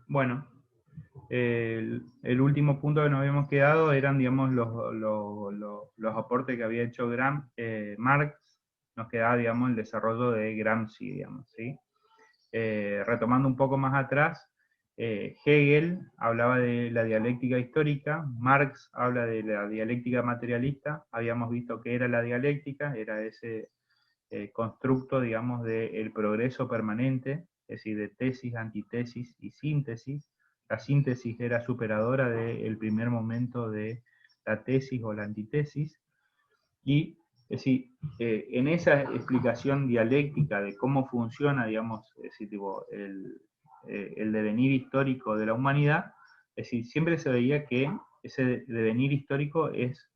Bueno, el último punto que nos habíamos quedado eran, digamos, los aportes que había hecho Marx. Nos quedaba, digamos, el desarrollo de Gramsci, digamos, ¿sí? Retomando un poco más atrás, Hegel hablaba de la dialéctica histórica, Marx habla de la dialéctica materialista. Habíamos visto que era la dialéctica, era ese constructo, digamos, del progreso permanente, es decir, de tesis, antitesis y síntesis. La síntesis era superadora del primer momento de la tesis o la antítesis, y es decir, en esa explicación dialéctica de cómo funciona, digamos, es decir, tipo, el devenir histórico de la humanidad, es decir, siempre se veía que ese devenir histórico es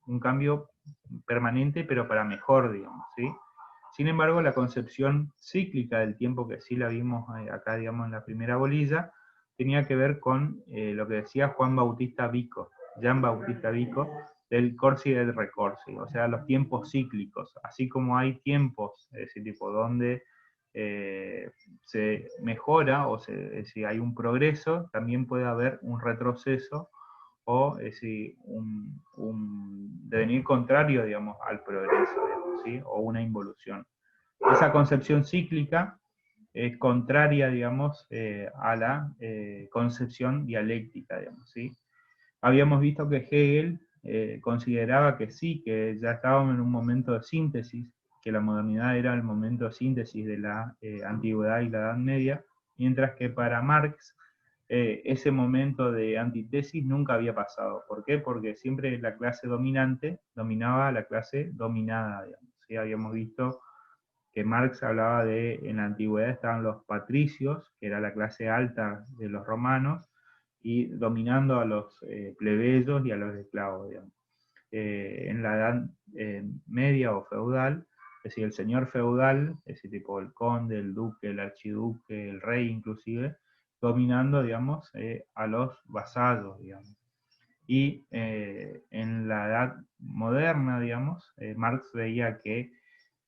un cambio permanente, pero para mejor, digamos, ¿sí? Sin embargo, la concepción cíclica del tiempo, que sí la vimos acá, digamos, en la primera bolilla, tenía que ver con lo que decía Jean Bautista Vico, del corsi y del recorsi, o sea, los tiempos cíclicos, así como hay tiempos, ese tipo, donde se mejora o si hay un progreso, también puede haber un retroceso o si un devenir contrario, digamos, al progreso, digamos, ¿sí? O una involución. Esa concepción cíclica es contraria, digamos, a la concepción dialéctica, digamos, ¿sí? Habíamos visto que Hegel consideraba que sí, que ya estábamos en un momento de síntesis, que la modernidad era el momento de síntesis de la antigüedad y la Edad Media, mientras que para Marx ese momento de antitesis nunca había pasado. ¿Por qué? Porque siempre la clase dominante dominaba a la clase dominada, digamos, ¿sí? Habíamos visto que Marx hablaba de, en la antigüedad estaban los patricios, que era la clase alta de los romanos, y dominando a los plebeyos y a los esclavos, digamos. En la edad media o feudal, es decir, el señor feudal, es decir, tipo el conde, el duque, el archiduque, el rey inclusive, dominando, digamos, a los vasallos, digamos. Y en la edad moderna, digamos, Marx veía que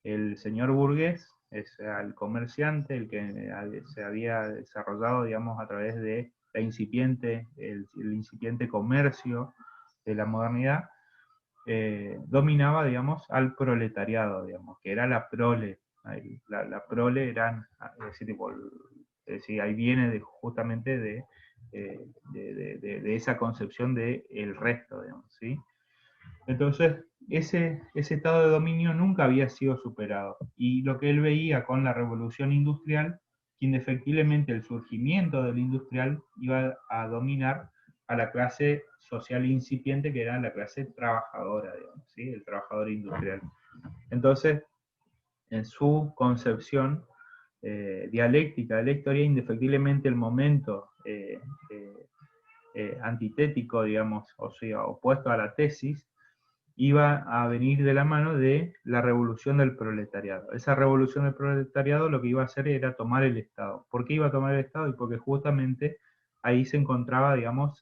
el señor burgués, es el comerciante, el que se había desarrollado, digamos, a través de el incipiente comercio de la modernidad, dominaba, digamos, al proletariado, digamos, que era la prole. La prole eran, es decir, tipo, es decir, ahí viene justamente de esa concepción de el resto, digamos, ¿sí? Entonces, ese estado de dominio nunca había sido superado. Y lo que él veía con la revolución industrial, que indefectiblemente el surgimiento del industrial iba a dominar a la clase social incipiente, que era la clase trabajadora, digamos, ¿sí? El trabajador industrial. Entonces, en su concepción dialéctica de la historia, indefectiblemente el momento antitético, digamos, o sea, opuesto a la tesis, iba a venir de la mano de la revolución del proletariado. Esa revolución del proletariado lo que iba a hacer era tomar el Estado. ¿Por qué iba a tomar el Estado? Y porque justamente ahí se encontraba, digamos,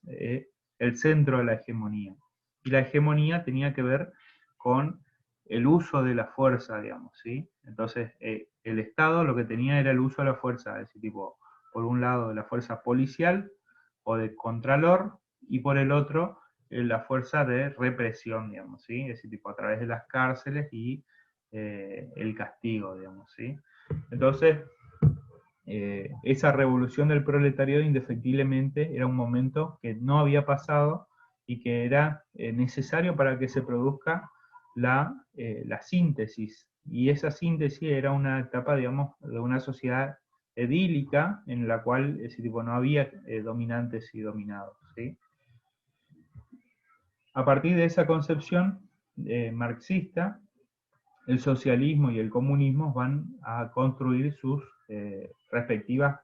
el centro de la hegemonía. Y la hegemonía tenía que ver con el uso de la fuerza, digamos, ¿sí? Entonces, el Estado lo que tenía era el uso de la fuerza, es decir, tipo, por un lado de la fuerza policial o de contralor, y por el otro la fuerza de represión, digamos, ¿sí? Es decir, tipo a través de las cárceles y el castigo, digamos, ¿sí? Entonces, esa revolución del proletariado indefectiblemente era un momento que no había pasado y que era necesario para que se produzca la síntesis. Y esa síntesis era una etapa, digamos, de una sociedad edílica en la cual ese tipo, no había dominantes y dominados, ¿sí? A partir de esa concepción marxista, el socialismo y el comunismo van a construir sus respectivas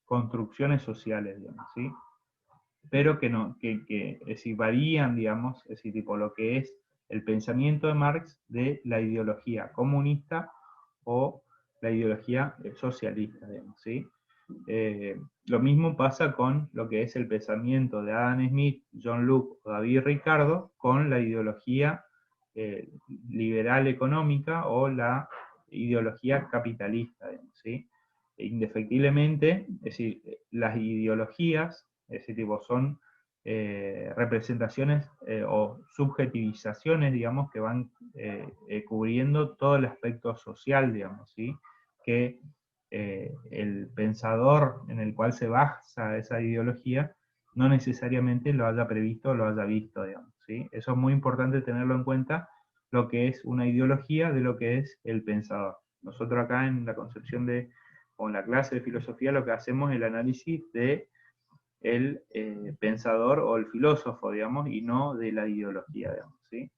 construcciones sociales, digamos, ¿sí? Pero que, no, que es decir, varían, digamos, es decir, tipo lo que es el pensamiento de Marx de la ideología comunista o la ideología socialista, digamos, ¿sí? Lo mismo pasa con lo que es el pensamiento de Adam Smith, John Locke o David Ricardo con la ideología liberal económica o la ideología capitalista, digamos, ¿sí? Indefectiblemente, es decir, las ideologías, es decir, tipo, son representaciones o subjetivizaciones, digamos, que van cubriendo todo el aspecto social, digamos, ¿sí? Que el pensador en el cual se basa esa ideología no necesariamente lo haya previsto o lo haya visto, digamos, ¿sí? Eso es muy importante tenerlo en cuenta, lo que es una ideología de lo que es el pensador. Nosotros acá en la concepción o en la clase de filosofía lo que hacemos es el análisis de el pensador o el filósofo, digamos, y no de la ideología, digamos, ¿sí?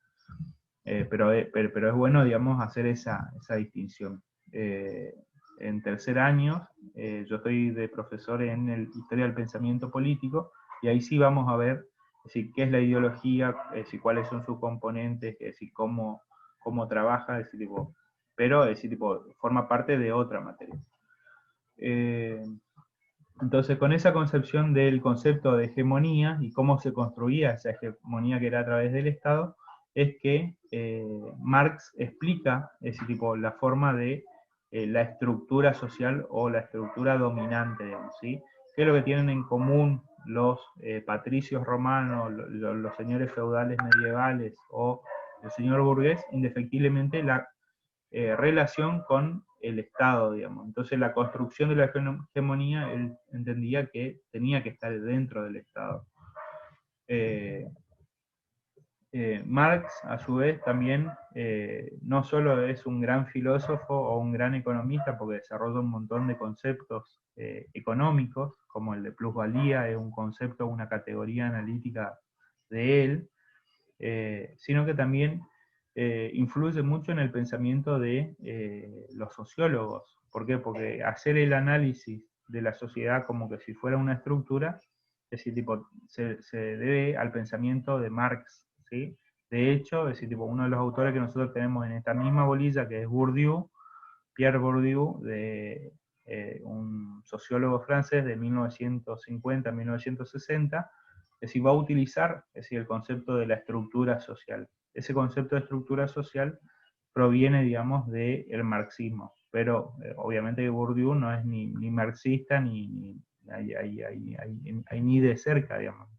Pero es bueno, digamos, hacer esa distinción. En tercer año, yo estoy de profesor en Historia del Pensamiento Político, y ahí sí vamos a ver decir, qué es la ideología, decir, cuáles son sus componentes, decir, cómo trabaja, decir, tipo, pero decir, tipo, forma parte de otra materia. Entonces, con esa concepción del concepto de hegemonía y cómo se construía esa hegemonía que era a través del Estado, es que Marx explica ese tipo, la forma de la estructura social o la estructura dominante, digamos, ¿sí? ¿Qué es lo que tienen en común los patricios romanos, los señores feudales medievales o el señor burgués? Indefectiblemente la relación con el Estado, digamos. Entonces la construcción de la hegemonía, él entendía que tenía que estar dentro del Estado. Marx, a su vez, también no solo es un gran filósofo o un gran economista, porque desarrolla un montón de conceptos económicos, como el de plusvalía, es un concepto, una categoría analítica de él, sino que también influye mucho en el pensamiento de los sociólogos. ¿Por qué? Porque hacer el análisis de la sociedad como que si fuera una estructura, es decir, tipo, se debe al pensamiento de Marx, ¿sí? De hecho, es decir, tipo, uno de los autores que nosotros tenemos en esta misma bolilla, que es Bourdieu, Pierre Bourdieu, un sociólogo francés de 1950 a 1960, es decir, va a utilizar el concepto de la estructura social. Ese concepto de estructura social proviene, digamos, del marxismo, pero obviamente Bourdieu no es ni marxista ni de cerca, digamos.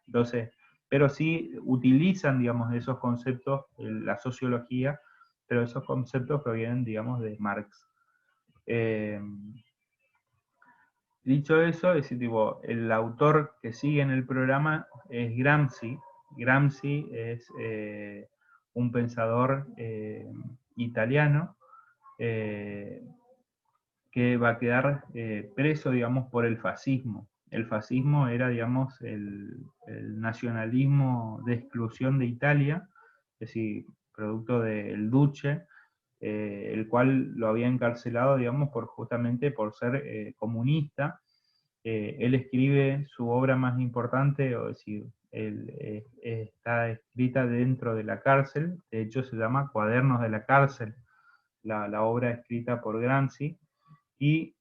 Entonces, pero sí utilizan, digamos, esos conceptos, la sociología, pero esos conceptos provienen, digamos, de Marx. Eh, Dicho eso, es decir, tipo, el autor que sigue en el programa es Gramsci. Gramsci es un pensador italiano eh, que va a quedar preso, digamos, por el fascismo. El fascismo era, digamos, el nacionalismo de exclusión de Italia, es decir, producto del Duce, el cual lo había encarcelado, digamos, justamente por ser comunista. Él escribe su obra más importante, o decir, está escrita dentro de la cárcel, de hecho se llama Cuadernos de la cárcel, la obra escrita por Gramsci, y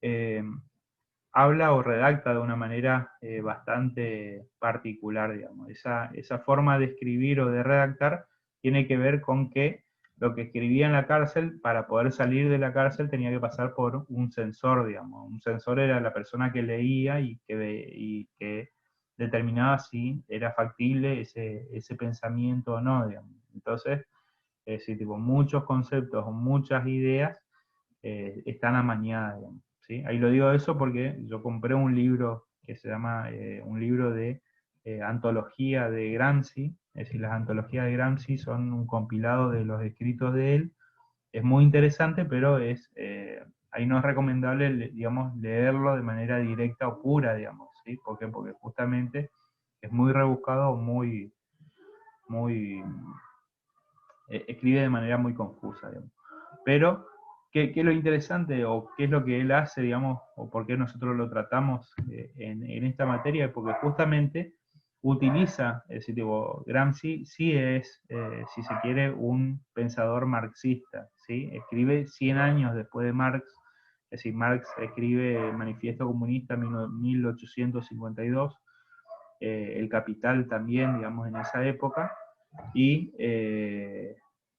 habla o redacta de una manera bastante particular, digamos. Esa forma de escribir o de redactar tiene que ver con que lo que escribía en la cárcel, para poder salir de la cárcel tenía que pasar por un censor, digamos. Un censor era la persona que leía y que determinaba si era factible ese pensamiento o no, digamos. Entonces, sí, tipo, muchos conceptos o muchas ideas están amañadas, digamos, ¿sí? Ahí lo digo eso porque yo compré un libro que se llama un libro de antología de Gramsci, es decir, las antologías de Gramsci son un compilado de los escritos de él. Es muy interesante, pero ahí no es recomendable, digamos, leerlo de manera directa o pura, digamos, ¿sí? ¿Por qué? Porque justamente es muy rebuscado, muy escribe de manera muy confusa, digamos. Pero, ¿qué es lo interesante o qué es lo que él hace, digamos, o por qué nosotros lo tratamos en esta materia? Porque justamente utiliza, es decir, tipo, Gramsci sí es, si se quiere, un pensador marxista, ¿sí? Escribe 100 años después de Marx, es decir, Marx escribe el Manifiesto Comunista en 1852, El Capital también, digamos, en esa época, y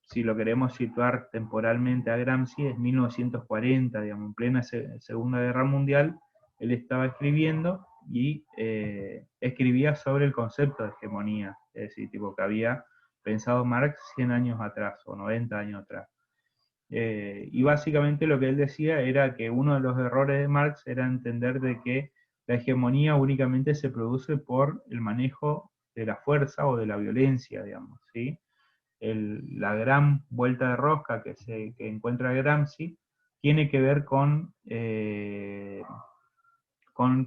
si lo queremos situar temporalmente a Gramsci, es 1940, digamos, en plena Segunda Guerra Mundial, él estaba escribiendo y escribía sobre el concepto de hegemonía, es decir, tipo que había pensado Marx 100 años atrás o 90 años atrás. Y básicamente lo que él decía era que uno de los errores de Marx era entender de que la hegemonía únicamente se produce por el manejo de la fuerza o de la violencia, digamos, ¿sí? La gran vuelta de rosca que encuentra Gramsci tiene que ver con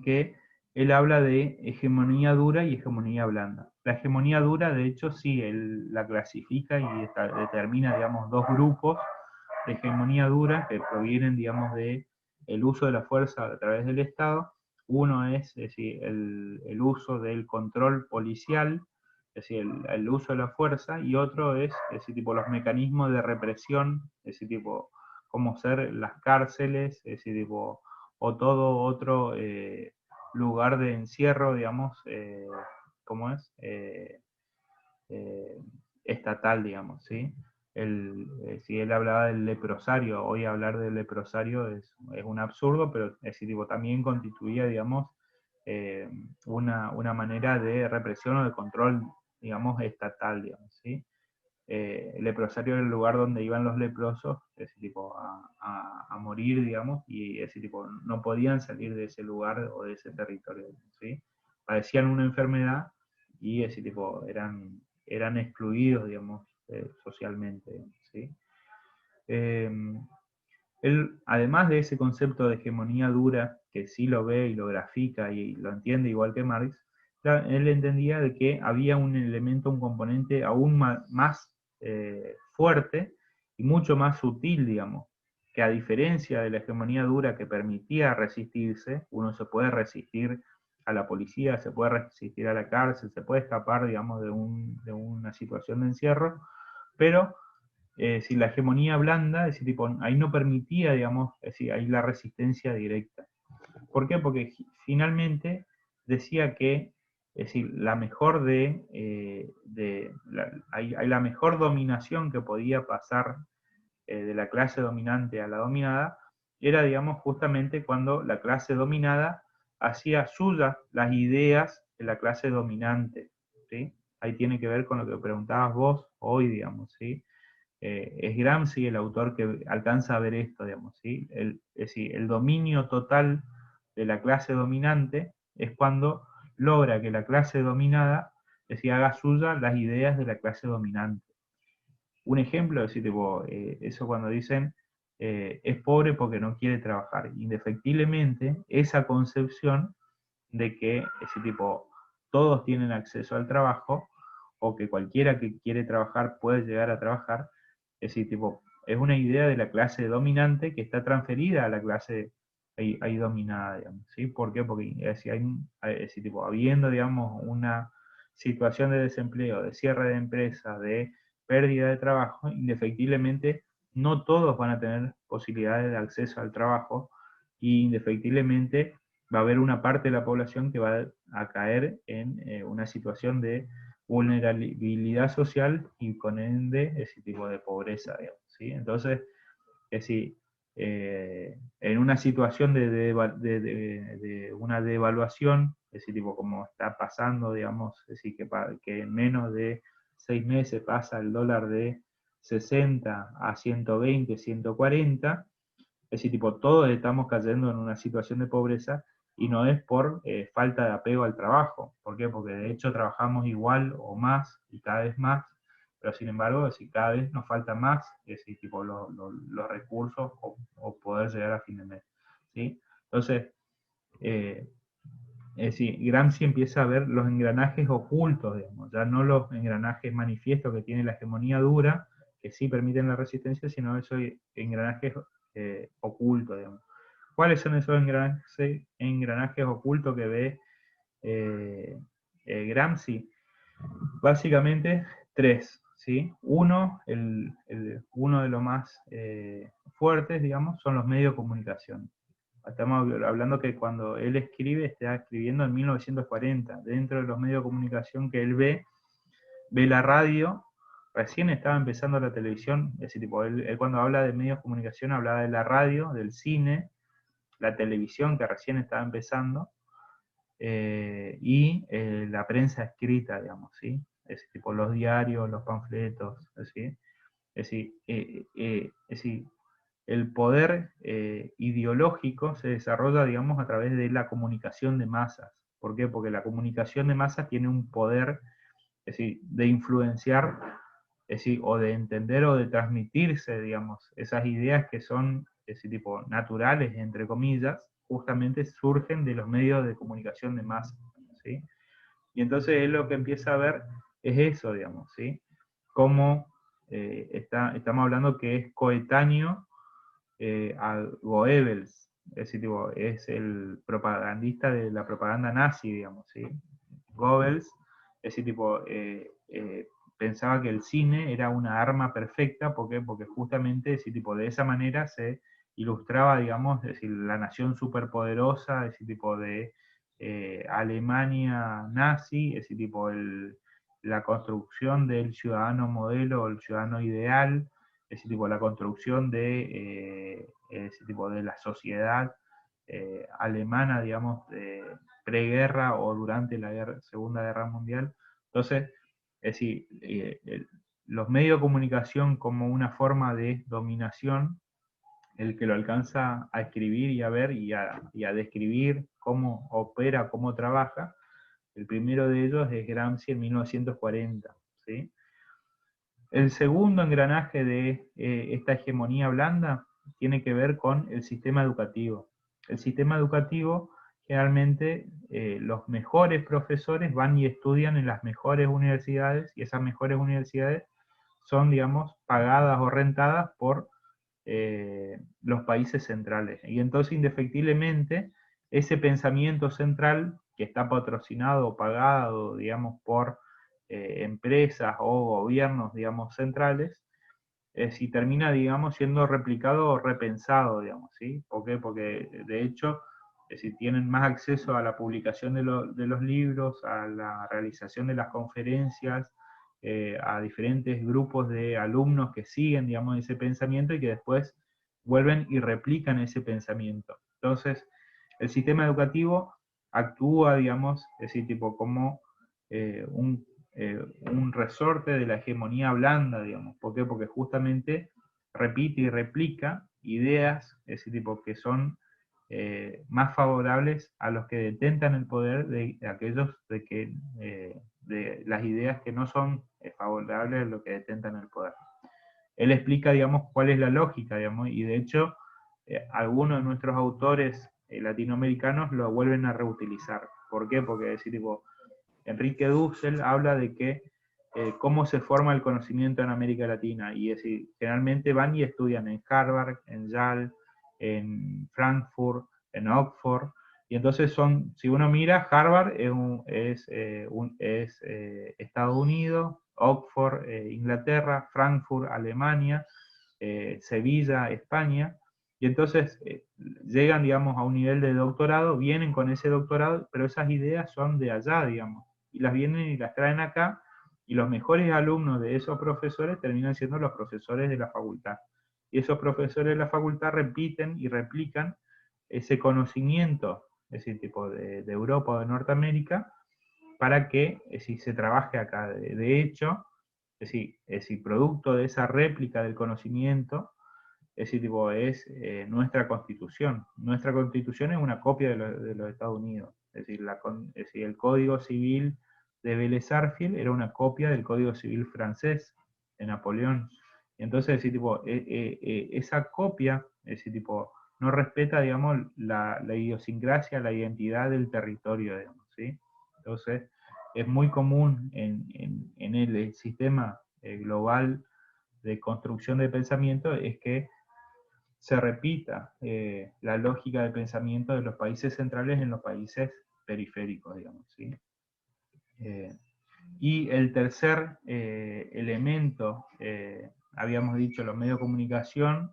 que él habla de hegemonía dura y hegemonía blanda. La hegemonía dura, de hecho, sí, él la clasifica y determina, digamos, dos grupos de hegemonía dura que provienen, digamos, de el uso de la fuerza a través del Estado. Uno es decir, el uso del control policial, es decir, el uso de la fuerza, y otro es decir, tipo, los mecanismos de represión, es decir, tipo, como ser las cárceles, es decir, tipo, o todo otro lugar de encierro, digamos, ¿cómo es? Eh, estatal, digamos, ¿sí? Si él hablaba del leprosario, hoy hablar del leprosario es un absurdo, pero es decir, tipo, también constituía, digamos, eh, una manera de represión o de control, digamos, estatal, digamos, ¿sí? El leprosario era el lugar donde iban los leprosos, es decir, tipo, a morir, digamos, y es decir, tipo, no podían salir de ese lugar o de ese territorio, ¿sí? Padecían una enfermedad y es decir, tipo, eran excluidos, digamos, socialmente, ¿sí? Eh, Él, además de ese concepto de hegemonía dura, que sí lo ve y lo grafica y lo entiende igual que Marx, él entendía de que había un elemento, un componente aún más fuerte y mucho más sutil, digamos, que a diferencia de la hegemonía dura que permitía resistirse, uno se puede resistir a la policía, se puede resistir a la cárcel, se puede escapar, digamos, de una situación de encierro, pero si la hegemonía blanda, es decir, tipo, ahí no permitía, digamos, es decir, ahí la resistencia directa. ¿Por qué? Porque finalmente decía que, es decir, la mejor hay la mejor dominación que podía pasar de la clase dominante a la dominada, era, digamos, justamente cuando la clase dominada hacía suyas las ideas de la clase dominante, ¿sí? Ahí tiene que ver con lo que preguntabas vos hoy, digamos, ¿sí? Es Gramsci el autor que alcanza a ver esto, digamos, ¿sí? Es decir, el dominio total de la clase dominante es cuando logra que la clase dominada, es decir, haga suya las ideas de la clase dominante. Un ejemplo es decir, tipo, eso cuando dicen es pobre porque no quiere trabajar. Indefectiblemente, esa concepción de que ese tipo, todos tienen acceso al trabajo, o que cualquiera que quiere trabajar puede llegar a trabajar, es decir, tipo, es una idea de la clase dominante que está transferida a la clase ahí dominada, digamos, ¿sí? ¿Por qué? Porque es decir, tipo, habiendo, digamos, una situación de desempleo, de cierre de empresas, de pérdida de trabajo, indefectiblemente no todos van a tener posibilidades de acceso al trabajo y indefectiblemente va a haber una parte de la población que va a caer en una situación de vulnerabilidad social y con ende ese tipo de pobreza, digamos, ¿sí? Entonces, es decir, en una situación de una devaluación, es decir, tipo como está pasando, digamos, es decir, que en menos de 6 meses pasa el dólar de 60 a 120, 140, es decir, tipo, todos estamos cayendo en una situación de pobreza y no es por falta de apego al trabajo. ¿Por qué? Porque de hecho trabajamos igual o más y cada vez más, pero sin embargo, si cada vez nos falta más, es decir, tipo, los recursos o poder llegar a fin de mes. ¿Sí? Entonces, eh, es decir, Gramsci empieza a ver los engranajes ocultos, digamos, ya no los engranajes manifiestos que tiene la hegemonía dura, que sí permiten la resistencia, sino esos engranajes ocultos, digamos. ¿Cuáles son esos engranajes ocultos que ve eh, Gramsci? Básicamente tres, ¿sí? Uno de los más fuertes, digamos, son los medios de comunicación. Estamos hablando que cuando él escribe, está escribiendo en 1940. Dentro de los medios de comunicación que él ve la radio, recién estaba empezando la televisión, es decir, tipo, él cuando habla de medios de comunicación hablaba de la radio, del cine, la televisión que recién estaba empezando, y la prensa escrita, digamos, ¿sí? Es tipo los diarios, los panfletos, ¿sí? Es decir, el poder ideológico se desarrolla, digamos, a través de la comunicación de masas. ¿Por qué? Porque la comunicación de masas tiene un poder, es decir, de influenciar, es decir, o de entender o de transmitirse, digamos, esas ideas que son, ese tipo, naturales, entre comillas, justamente surgen de los medios de comunicación de masas, ¿sí? Y entonces él lo que empieza a ver es eso, digamos, ¿sí? Cómo estamos hablando que es coetáneo a Goebbels, ese tipo, es el propagandista de la propaganda nazi, digamos, ¿sí? Goebbels, ese tipo, pensaba que el cine era una arma perfecta, ¿por qué? Porque justamente ese tipo, de esa manera se ilustraba, digamos, es decir, la nación superpoderosa, ese tipo de Alemania nazi, ese tipo, la construcción del ciudadano modelo, el ciudadano ideal, ese tipo, la construcción de ese tipo de la sociedad alemana, digamos, preguerra o durante la Segunda Guerra Mundial. Entonces, es decir, los medios de comunicación como una forma de dominación, el que lo alcanza a escribir y a ver y a describir cómo opera, cómo trabaja, el primero de ellos es Gramsci en 1940, ¿sí? El segundo engranaje de esta hegemonía blanda tiene que ver con el sistema educativo. El sistema educativo, generalmente, los mejores profesores van y estudian en las mejores universidades, y esas mejores universidades son, digamos, pagadas o rentadas por los países centrales. Y entonces, indefectiblemente, ese pensamiento central, que está patrocinado o pagado, digamos, por empresas o gobiernos, digamos, centrales, si termina, digamos, siendo replicado o repensado, digamos, ¿sí? ¿Por qué? Porque, de hecho, si tienen más acceso a la publicación de los libros, a la realización de las conferencias, a diferentes grupos de alumnos que siguen, digamos, ese pensamiento y que después vuelven y replican ese pensamiento. Entonces, el sistema educativo actúa, digamos, es decir, tipo como un resorte de la hegemonía blanda, digamos. ¿Por qué? Porque justamente repite y replica ideas, ese tipo, que son más favorables a los que detentan el poder de aquellos de las ideas que no son favorables a los que detentan el poder. Él explica, digamos, cuál es la lógica, digamos, y de hecho algunos de nuestros autores latinoamericanos lo vuelven a reutilizar. ¿Por qué? Porque decir, tipo, Enrique Dussel habla de que cómo se forma el conocimiento en América Latina, y es decir, generalmente van y estudian en Harvard, en Yale, en Frankfurt, en Oxford, y entonces si uno mira, Harvard es Estados Unidos, Oxford, Inglaterra, Frankfurt, Alemania, Sevilla, España, y entonces llegan, digamos, a un nivel de doctorado, vienen con ese doctorado, pero esas ideas son de allá, digamos, y las vienen y las traen acá, y los mejores alumnos de esos profesores terminan siendo los profesores de la facultad. Y esos profesores de la facultad repiten y replican ese conocimiento, ese tipo de Europa o de Norteamérica, para que si se trabaje acá. De hecho, es decir, producto de esa réplica del conocimiento, tipo, es nuestra constitución. Nuestra constitución es una copia de los Estados Unidos. Es decir, el Código Civil de Vélez Sarsfield era una copia del Código Civil francés de Napoleón. Y entonces, tipo, esa copia, tipo, no respeta, digamos, la idiosincrasia, la identidad del territorio, digamos, ¿sí? Entonces, es muy común en el sistema global de construcción de pensamiento es que se repita la lógica de pensamiento de los países centrales en los países periféricos, digamos, ¿sí? Y el tercer elemento, habíamos dicho los medios de comunicación,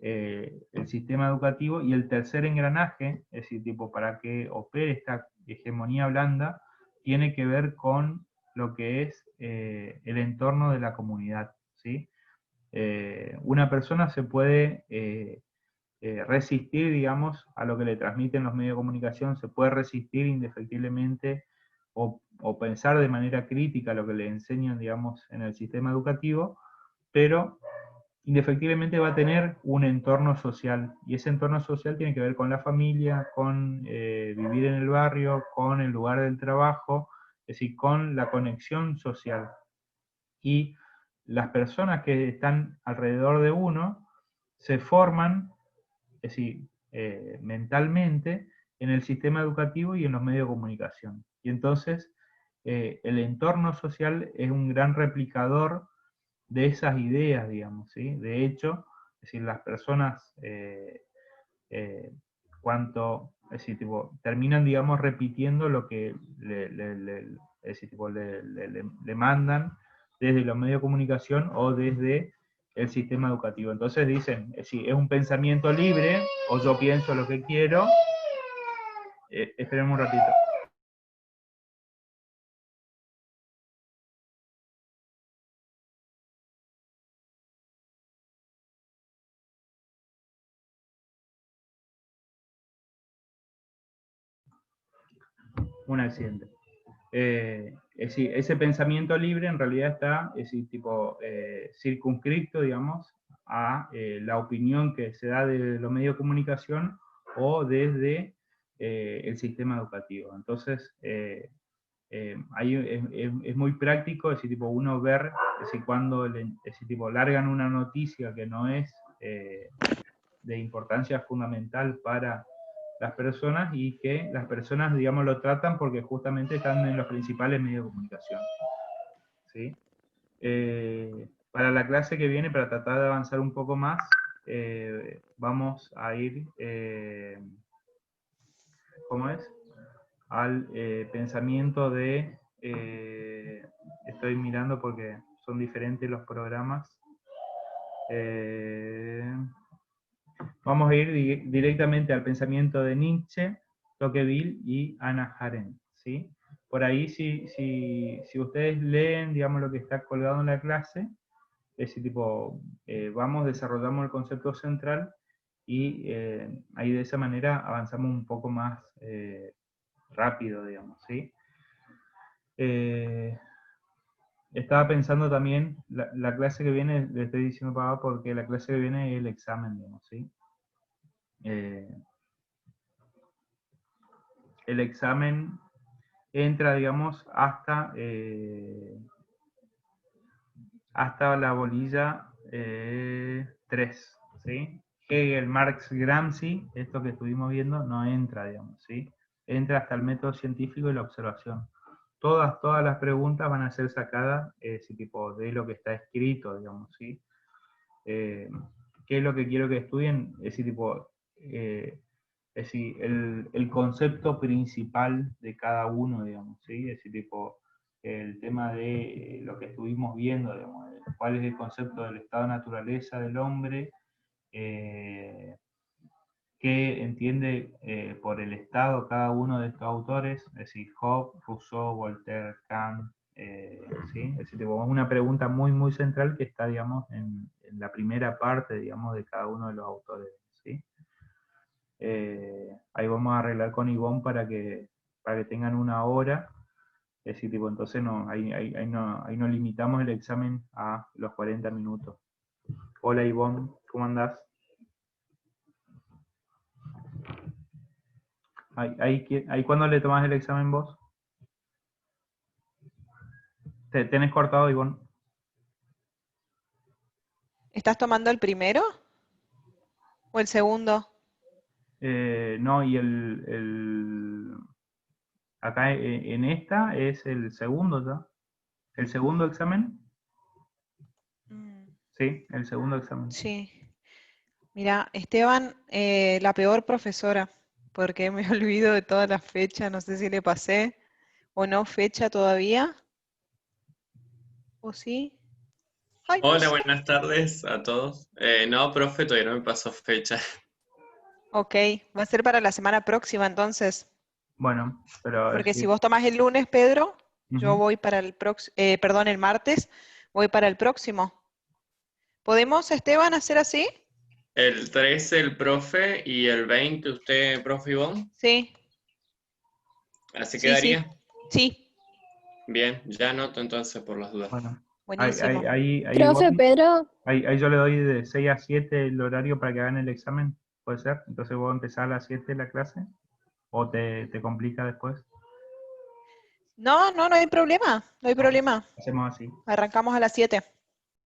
el sistema educativo, y el tercer engranaje, es decir, tipo, para que opere esta hegemonía blanda, tiene que ver con lo que es el entorno de la comunidad, ¿sí? Una persona se puede resistir, digamos, a lo que le transmiten los medios de comunicación, se puede resistir indefectiblemente o pensar de manera crítica lo que le enseñan, digamos, en el sistema educativo, pero indefectiblemente va a tener un entorno social, y ese entorno social tiene que ver con la familia, con vivir en el barrio, con el lugar del trabajo, es decir, con la conexión social. Y las personas que están alrededor de uno se forman, es decir, mentalmente, en el sistema educativo y en los medios de comunicación. Y entonces, el entorno social es un gran replicador de esas ideas, digamos, ¿sí? De hecho, es decir, las personas, es decir, tipo, terminan, digamos, repitiendo lo que es decir, tipo, le mandan desde los medios de comunicación o desde el sistema educativo. Entonces dicen, es decir, es un pensamiento libre, o yo pienso lo que quiero. Esperen un ratito. Un accidente. Es decir, ese pensamiento libre en realidad está, es decir, tipo, circunscrito, digamos, a la opinión que se da de los medios de comunicación o desde el sistema educativo. Entonces, ahí es muy práctico, es decir, tipo, uno ver, es decir, cuando es decir, tipo, largan una noticia que no es de importancia fundamental para las personas, y que las personas, digamos, lo tratan porque justamente están en los principales medios de comunicación. ¿Sí? Para la clase que viene, para tratar de avanzar un poco más, vamos a ir, ¿cómo es? Al pensamiento de, estoy mirando porque son diferentes los programas. Vamos a ir directamente al pensamiento de Nietzsche, Tocqueville y Hannah Arendt, ¿sí? Por ahí, si ustedes leen, digamos, lo que está colgado en la clase, ese tipo, desarrollamos el concepto central, y ahí de esa manera avanzamos un poco más rápido, digamos, ¿sí? Estaba pensando también, la clase que viene, le estoy diciendo para porque la clase que viene es el examen, digamos, ¿sí? El examen entra, digamos, hasta la bolilla 3, ¿sí? Hegel, Marx, Gramsci, esto que estuvimos viendo, no entra, digamos, ¿sí? Entra hasta el método científico y la observación. Todas las preguntas van a ser sacadas tipo, de lo que está escrito, digamos, ¿sí? ¿Qué es lo que quiero que estudien? Ese tipo, es decir, el concepto principal de cada uno, digamos, ¿sí? Es decir, tipo, el tema de lo que estuvimos viendo, digamos, cuál es el concepto del estado de naturaleza del hombre, qué entiende por el Estado cada uno de estos autores, es decir, Hobbes, Rousseau, Voltaire, Kant, ¿sí? Es decir, tipo, es una pregunta muy, muy central que está, digamos, en la primera parte, digamos, de cada uno de los autores, ¿sí? Ahí vamos a arreglar con Ivonne para que tengan una hora, es decir, tipo, entonces no, ahí no limitamos el examen a los 40 minutos. Hola Ivonne, ¿cómo andás? Ahí ¿cuándo le tomás el examen vos? ¿Tenés cortado, Ivonne? ¿Estás tomando el primero o el segundo? No, y acá en esta es el segundo ya. ¿El segundo examen? Sí, el segundo examen. Sí. Mira, Esteban, la peor profesora, porque me olvido de todas las fechas, no sé si le pasé o no fecha todavía, ¿o sí? Ay, no Hola, sé. buenas tardes a todos. No, profe, todavía no me pasó fecha. Ok, va a ser para la semana próxima entonces, Bueno, pero porque si sí. vos tomás el lunes, Pedro, yo Ujú. voy para el próximo, perdón, el martes, voy para el próximo. ¿Podemos, Esteban, hacer así? El 13 el profe y el 20 usted, profe Ivonne. Sí, ¿Así sí, sí. quedaría? Sí, Bien, ya anoto entonces por las dudas. Bueno, buenísimo. ahí Profe voy. Pedro, Ahí yo le doy de 6 a 7 el horario para que hagan el examen, ¿puede ser? Entonces vos empezás a las 7 la clase, o te complica después. No, no, no hay problema, no hay Bueno, problema. hacemos así. Arrancamos a las 7.